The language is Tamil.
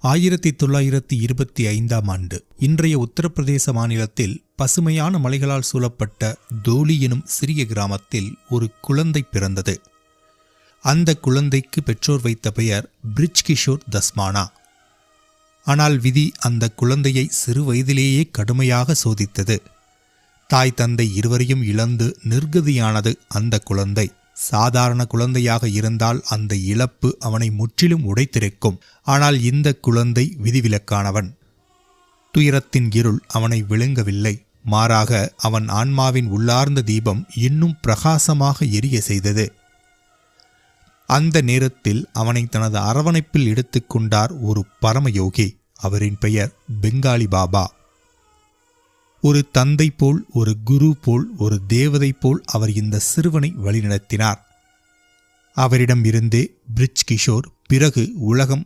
1925ஆம் ஆண்டு இன்றைய உத்தரப்பிரதேச மாநிலத்தில் பசுமையான மலைகளால் சூழப்பட்ட தோலி எனும் சிறிய கிராமத்தில் ஒரு குழந்தை பிறந்தது. அந்த குழந்தைக்கு பெற்றோர் வைத்த பெயர் பிரிஜ் கிஷோர் தஸ்மானா. ஆனால் விதி அந்த குழந்தையை சிறு வயதிலேயே கடுமையாக சோதித்தது. தாய் தந்தை இருவரையும் இழந்து நிர்கதியானது அந்த குழந்தை. சாதாரண குழந்தையாக இருந்தால் அந்த இழப்பு அவனை முற்றிலும் உடைத்திருக்கும். ஆனால் இந்த குழந்தை விதிவிலக்கானவன். துயரத்தின் இருள் அவனை விழுங்கவில்லை. மாறாக அவன் ஆன்மாவின் உள்ளார்ந்த தீபம் இன்னும் பிரகாசமாக எரிய செய்தது. அந்த நேரத்தில் அவனை தனது அரவணைப்பில் எடுத்துக்கொண்டார் ஒரு பரமயோகி. அவரின் பெயர் பெங்காலி பாபா. ஒரு தந்தை போல், ஒரு குரு போல், ஒரு தேவதை போல் அவர் இந்த சிறுவனை வழிநடத்தினார். அவரிடம் இருந்தே பிரிஜ் கிஷோர் பிறகு உலகம்